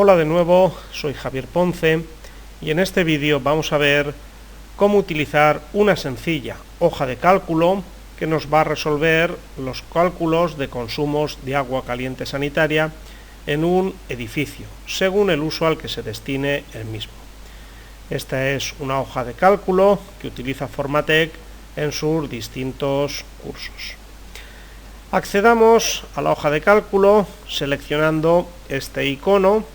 Hola de nuevo, soy Javier Ponce y en este vídeo vamos a ver cómo utilizar una sencilla hoja de cálculo que nos va a resolver los cálculos de consumos de agua caliente sanitaria en un edificio, según el uso al que se destine el mismo. Esta es una hoja de cálculo que utiliza Formatec en sus distintos cursos. Accedamos a la hoja de cálculo seleccionando este icono.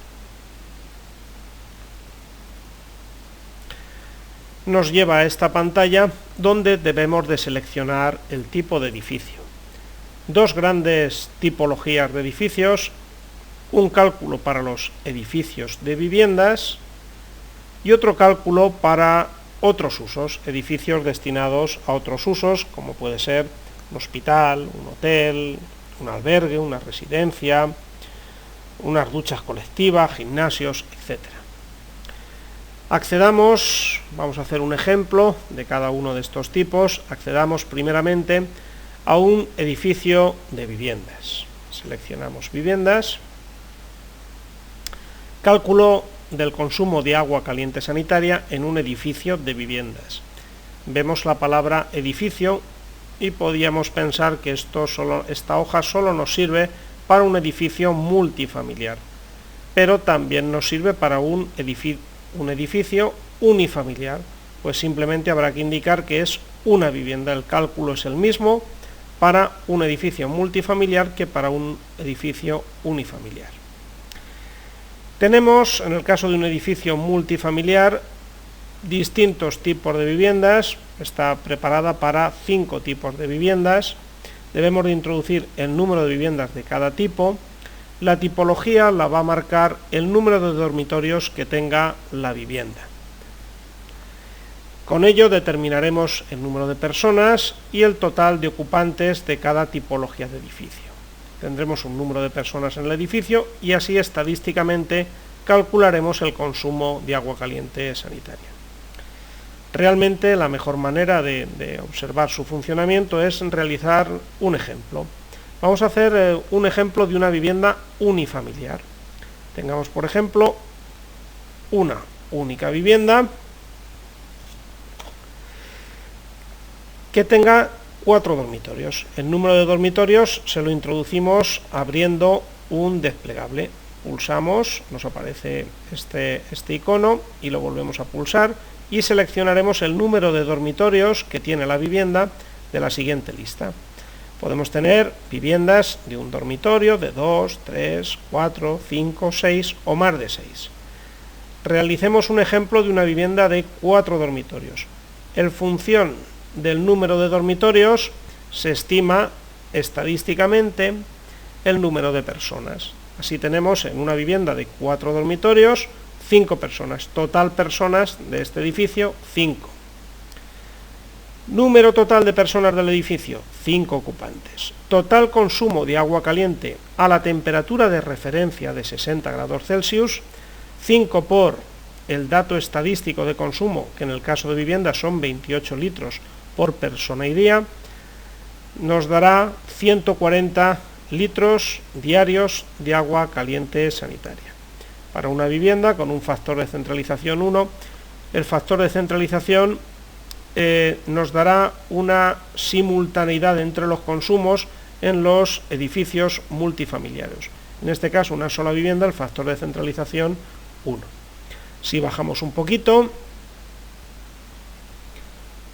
Nos lleva a esta pantalla donde debemos de seleccionar el tipo de edificio. Dos grandes tipologías de edificios, un cálculo para los edificios de viviendas y otro cálculo para otros usos, edificios destinados a otros usos, como puede ser un hospital, un hotel, un albergue, una residencia, unas duchas colectivas, gimnasios, etc. Accedamos, vamos a hacer un ejemplo de cada uno de estos tipos. Accedamos primeramente a un edificio de viviendas. Seleccionamos viviendas. Cálculo del consumo de agua caliente sanitaria en un edificio de viviendas. Vemos la palabra edificio y podríamos pensar que esta hoja solo nos sirve para un edificio multifamiliar, pero también nos sirve para un edificio unifamiliar, pues simplemente habrá que indicar que es una vivienda. El cálculo es el mismo para un edificio multifamiliar que para un edificio unifamiliar. Tenemos, en el caso de un edificio multifamiliar, distintos tipos de viviendas. Está preparada para 5 tipos de viviendas. Debemos de introducir el número de viviendas de cada tipo. La tipología la va a marcar el número de dormitorios que tenga la vivienda. Con ello determinaremos el número de personas y el total de ocupantes de cada tipología de edificio. Tendremos un número de personas en el edificio y así estadísticamente calcularemos el consumo de agua caliente sanitaria. Realmente la mejor manera de observar su funcionamiento es realizar un ejemplo. Vamos a hacer un ejemplo de una vivienda unifamiliar. Tengamos, por ejemplo, una única vivienda que tenga 4 dormitorios. El número de dormitorios se lo introducimos abriendo un desplegable. Pulsamos, nos aparece este icono y lo volvemos a pulsar y seleccionaremos el número de dormitorios que tiene la vivienda de la siguiente lista. Podemos tener viviendas de un dormitorio, de 2, 3, 4, 5, 6 o más de 6. Realicemos un ejemplo de una vivienda de 4 dormitorios. En función del número de dormitorios se estima estadísticamente el número de personas. Así tenemos en una vivienda de 4 dormitorios 5 personas. Total personas de este edificio, 5. Número total de personas del edificio, 5 ocupantes. Total consumo de agua caliente a la temperatura de referencia de 60 grados Celsius, 5 por el dato estadístico de consumo, que en el caso de vivienda son 28 litros por persona y día, nos dará 140 litros diarios de agua caliente sanitaria. Para una vivienda con un factor de centralización 1, el factor de centralización nos dará una simultaneidad entre los consumos en los edificios multifamiliares. En este caso, una sola vivienda, el factor de centralización 1. Si bajamos un poquito,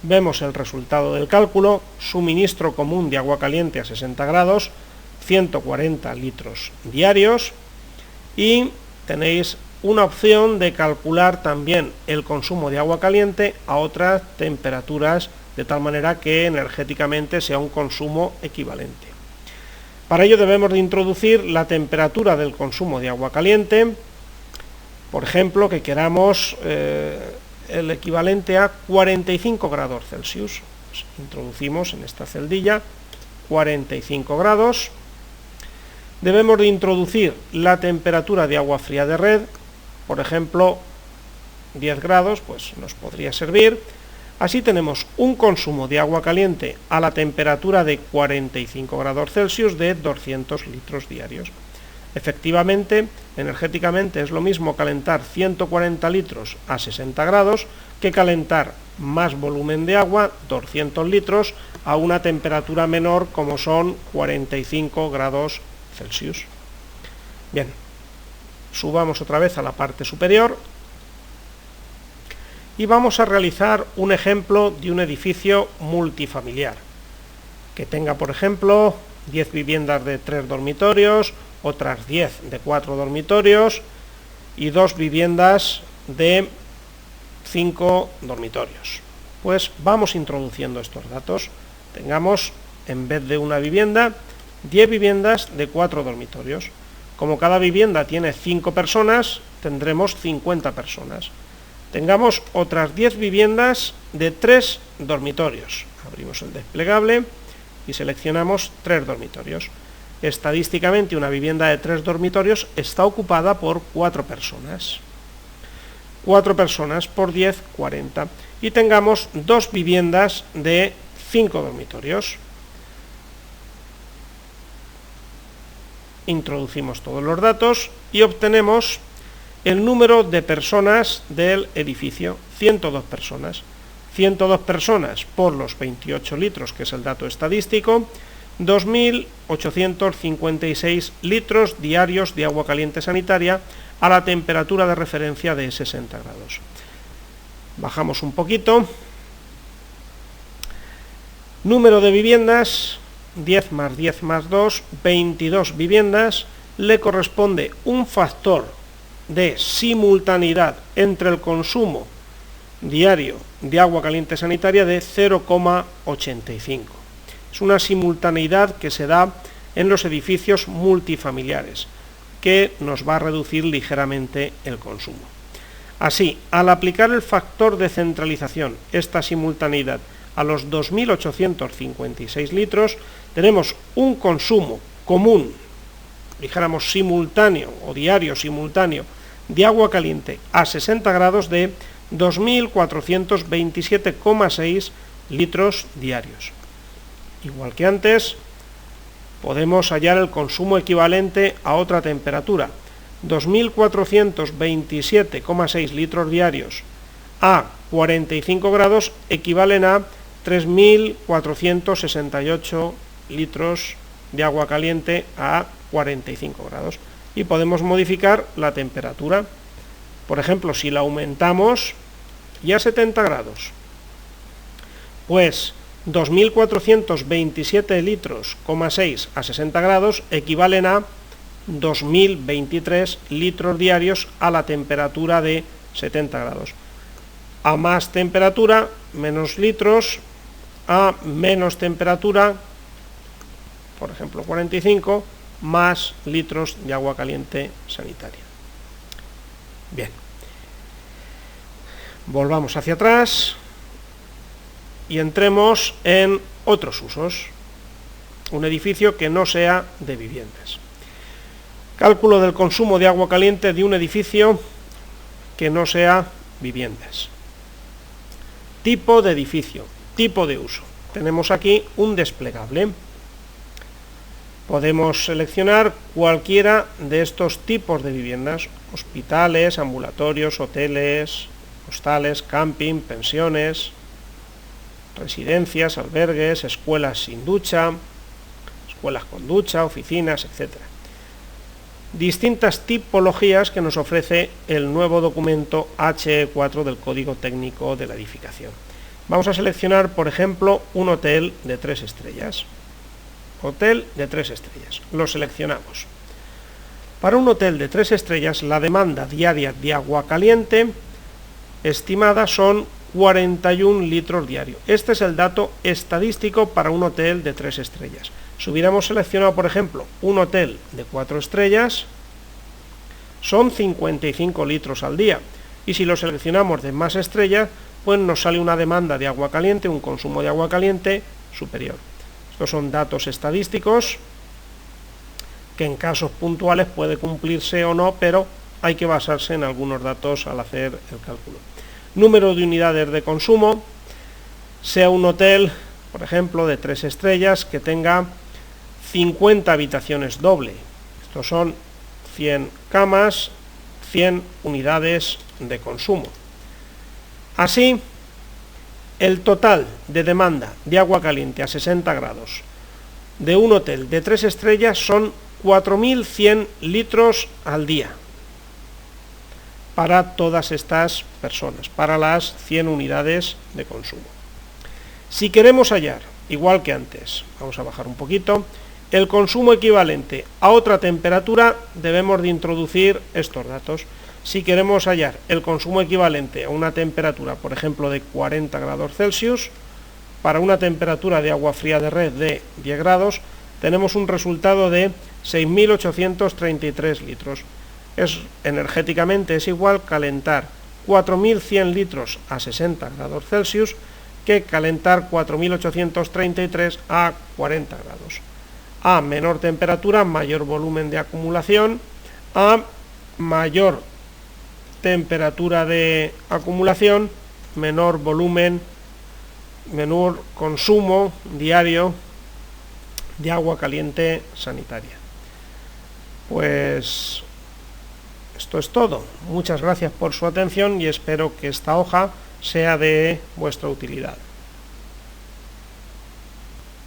vemos el resultado del cálculo: suministro común de agua caliente a 60 grados, 140 litros diarios, y tenéis una opción de calcular también el consumo de agua caliente a otras temperaturas, de tal manera que energéticamente sea un consumo equivalente. Para ello debemos de introducir la temperatura del consumo de agua caliente. Por ejemplo, que queramos el equivalente a 45 grados Celsius. Pues introducimos en esta celdilla 45 grados. Debemos de introducir la temperatura de agua fría de red. Por ejemplo, 10 grados, pues nos podría servir. Así tenemos un consumo de agua caliente a la temperatura de 45 grados Celsius de 200 litros diarios. Efectivamente, energéticamente es lo mismo calentar 140 litros a 60 grados que calentar más volumen de agua, 200 litros, a una temperatura menor como son 45 grados Celsius. Bien, subamos otra vez a la parte superior y vamos a realizar un ejemplo de un edificio multifamiliar que tenga, por ejemplo, 10 viviendas de 3 dormitorios, otras 10 de 4 dormitorios y 2 viviendas de 5 dormitorios. Pues vamos introduciendo estos datos. Tengamos, en vez de una vivienda, 10 viviendas de 4 dormitorios. Como cada vivienda tiene 5 personas, tendremos 50 personas. Tengamos otras 10 viviendas de 3 dormitorios. Abrimos el desplegable y seleccionamos 3 dormitorios. Estadísticamente, una vivienda de 3 dormitorios está ocupada por 4 personas. 4 personas por 10, 40. Y tengamos 2 viviendas de 5 dormitorios. Introducimos todos los datos y obtenemos el número de personas del edificio, 102 personas. 102 personas por los 28 litros, que es el dato estadístico, 2.856 litros diarios de agua caliente sanitaria a la temperatura de referencia de 60 grados. Bajamos un poquito. Número de viviendas, 10 más 10 más 2, 22 viviendas. Le corresponde un factor de simultaneidad entre el consumo diario de agua caliente sanitaria de 0,85. Es una simultaneidad que se da en los edificios multifamiliares, que nos va a reducir ligeramente el consumo. Así, al aplicar el factor de centralización, esta simultaneidad, a los 2.856 litros, tenemos un consumo común, dijéramos simultáneo o diario simultáneo, de agua caliente a 60 grados de 2.427,6 litros diarios. Igual que antes, podemos hallar el consumo equivalente a otra temperatura. 2.427,6 litros diarios a 45 grados equivalen a 3.468 litros de agua caliente a 45 grados. Y podemos modificar la temperatura. Por ejemplo, si la aumentamos ya a 70 grados, pues 2.427 litros,6 a 60 grados equivalen a 2.023 litros diarios a la temperatura de 70 grados. A más temperatura, menos litros, a menos temperatura, por ejemplo 45, más litros de agua caliente sanitaria. Bien, volvamos hacia atrás y entremos en otros usos. Un edificio que no sea de viviendas. Cálculo del consumo de agua caliente de un edificio que no sea viviendas. Tipo de edificio, tipo de uso. Tenemos aquí un desplegable. Podemos seleccionar cualquiera de estos tipos de viviendas: hospitales, ambulatorios, hoteles, hostales, camping, pensiones, residencias, albergues, escuelas sin ducha, escuelas con ducha, oficinas, etc. Distintas tipologías que nos ofrece el nuevo documento HE4 del Código Técnico de la Edificación. Vamos a seleccionar, por ejemplo, un hotel de 3 estrellas. Hotel de 3 estrellas. Lo seleccionamos. Para un hotel de 3 estrellas, la demanda diaria de agua caliente estimada son 41 litros diarios. Este es el dato estadístico para un hotel de 3 estrellas. Si hubiéramos seleccionado, por ejemplo, un hotel de 4 estrellas, son 55 litros al día. Y si lo seleccionamos de más estrellas, pues nos sale una demanda de agua caliente, un consumo de agua caliente superior. Estos son datos estadísticos que en casos puntuales puede cumplirse o no, pero hay que basarse en algunos datos al hacer el cálculo. Número de unidades de consumo, sea un hotel, por ejemplo, de 3 estrellas que tenga 50 habitaciones doble. Estos son 100 camas, 100 unidades de consumo. Así, el total de demanda de agua caliente a 60 grados de un hotel de 3 estrellas son 4.100 litros al día para todas estas personas, para las 100 unidades de consumo. Si queremos hallar, igual que antes, vamos a bajar un poquito, el consumo equivalente a otra temperatura, debemos de introducir estos datos. Si queremos hallar el consumo equivalente a una temperatura, por ejemplo, de 40 grados Celsius, para una temperatura de agua fría de red de 10 grados, tenemos un resultado de 6.833 litros. Energéticamente es igual calentar 4.100 litros a 60 grados Celsius que calentar 4.833 a 40 grados. A menor temperatura, mayor volumen de acumulación. A mayor temperatura de acumulación, menor volumen, menor consumo diario de agua caliente sanitaria. Pues esto es todo. Muchas gracias por su atención y espero que esta hoja sea de vuestra utilidad.